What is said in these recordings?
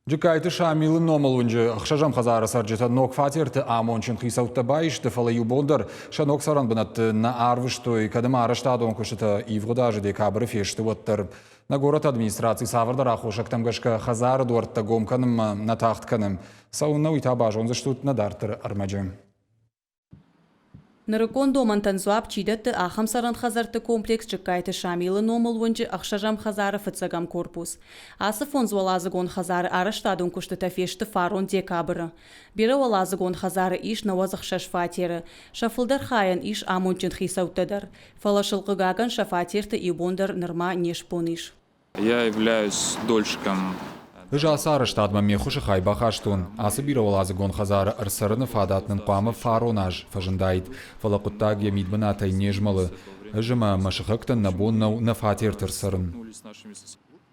Джекайты шамилы номалунжы ақшажам қазары саржыта нок фатерті амончын қисаутта байышты фала юбондар шанок саран бынатты на арвыштой кадыма араштадон кушыта ивгудажы де кабры фешті ваттыр. На город администрации савардар ахошак тамгашка хазары дуартта гомканым на тахтканым. Сауынна уйтабаж он заштут на дартыр армаджы. Нарыкондо мантанзуап чидетті ахам саран хазарты комплекс Джекайты шамилы номалунжы ақшажам хазары фыцагам корпус. Асы фонзуалазыгон хазары араштадон кушты фешті фарон декабры. Биры валазыгон хазары иш навазық шашфатері. Шафылдар хайын иш амончын хисаутадар. Фалашылқы гаган шафатерті ибондар нырма нешпониш. Я являюсь дольщиком. Жасы араштадма мехушы хайба хаштун. Асы бировалазы гон хазары арсарыны фадатнын памы фаронаж фажындайд. Фалакуттаг ямидбына тай нежмалы. Жыма машыхыктын набоннау на фатертыр сарын.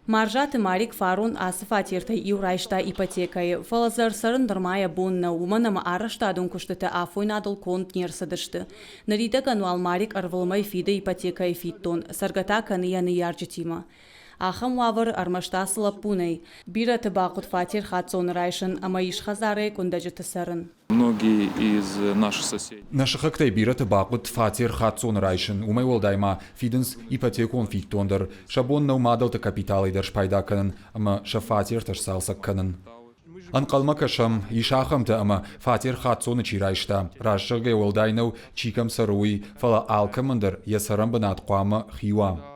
Маржаты Марик фарон асы фатертай иурайшта ипотекай. Фалазар сарын дырмая бонна уманама араштадун куштыты афойнадыл конт нерсадышты. Нарида гануал Марик арвылмай фида ипотекай фиттон. Саргата каныяны ярджитима. Ахам вавр армаштасыла пуней. Бира табакут фатир хатсон райшын, ама иш хазары кундаджыты сарын. Многие из наших соседей. Наших хактай бира табакут фатир хатсон райшын. Умай волдайма фиденс ипотекон фиттондыр. Шабон наумадалты капиталайдар шпайдаканын, ама шафатир ташсалсакканын. Анқалма кашам, ишахамта ама фатир хатсоны чирайшта. Рашырге волдайнау чикам саруи, фала алкамандыр, ясарам банат қуама хиуа.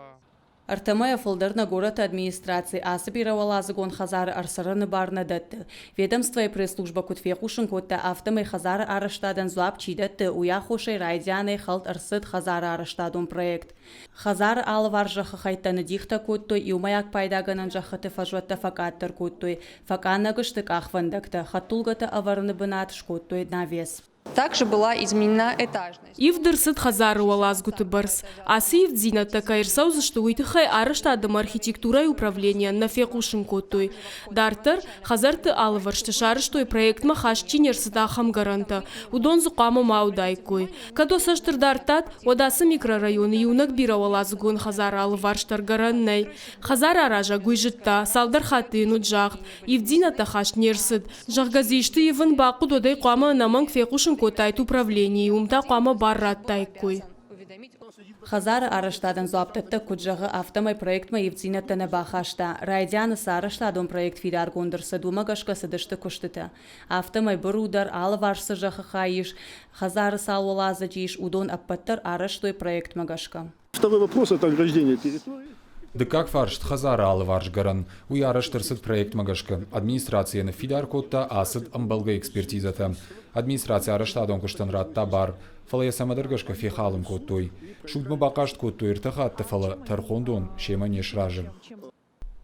Артамая фолдерна город администрации асыбировалазыгон хазары арсарыны барна датты. Ведомство и пресс-служба кутфехушын котта автомай хазары араштадан зуап чидатты уяхушай райдяны халт арсыд хазары араштадун проект. Хазары алывар жахы хайтаны дихта коттой и умаяк пайдаганан жахыты фажуатта факаттыр коттой. Факаннагыштык ахвандакта хаттулгата аварны бынатыш коттой навес. Также была изменена этажность. Ивдырсыд хазары уалазгуты барс. Асы ивдзина такая ирсаузы, что уйтыхай араштадым архитектура и управление на фекушин котой. Дартер хазарты алываршты шарыштой проект махаш чинерсыд ахам гаранта. Удон зуқамы маудайкой. Кадо саштыр дартат, одасы микрорайоны юнак бира уалазгун хазары алыварштар гараннай. Хазары аража гуйжытта, салдар хаты нуджахт. Ивдзина тахаш нерсыд. Жахгазишты евын бақу додай қамы наманг фекушин котайт управление умта қама барраттайкой. Хазары араштадан зуаптатты куджағы автомай проектма евдзинаттаны бахашта. Райдяны сарыштадон проект фидар гондырсы думагашка сыдышты куштыты. Автомай бұрудар алы варсы жағы хайыш. Хазары салуалазы жииш удон аппаттар арыштой проект магашка. Второй вопрос – это ограждение территории. Да как фаршт хазары алы варш гаран. Уяраштырсыд проект магашка. Администрация на фидар котта асыд амбалга экспертизата. Администрация араштадон куштан ратта бар. Фала я самадыргашка фехалым коттой. Шудма бакашт коттой иртахатты фала тархондон шема нешражым.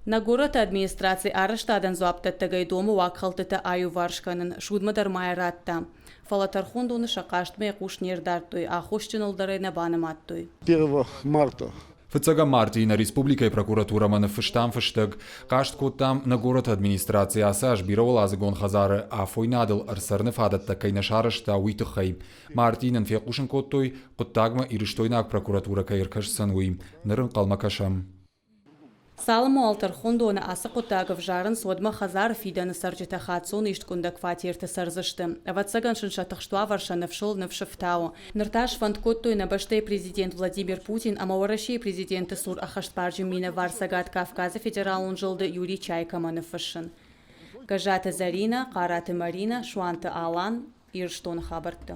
На город администрации араштадан зуаптатты гайдому вакхалтыты аю варшканын шудма дармай ратта. Фала тархондоны шакаштмай куш нердартой, а хошчыналдарайна баныматтой. 1 марта. Фыцага Мартина Республика и прокуратура маны фыштам фыштык. Кашт коттам на город администрации асаж бировалазы гон хазары афой надыл арсарны фадатта кайна шарышта уйтыхай. Мартинын фекушын коттой коттагма ириштойнак прокуратура кайыркашсан уй. Нырын калмакашам. Салыму алтархондоны асы қоттағыв жарын содма хазар фиданы саржыта хатсон ишткундак фатерті сарзышты. Аватсаган шыншатықштуа варшанывшыл навшыфтау. Нырташ фанд коттой на баштай президент Владимир Путин, а мауарашей президенты Сур Ахаштпарджи мина варсагат Кавказа федералун жылды Юрий Чайкаманы фышын. Гажаты Зарина, Караты Марина, Шуанты Алан, Ирштон хабарты.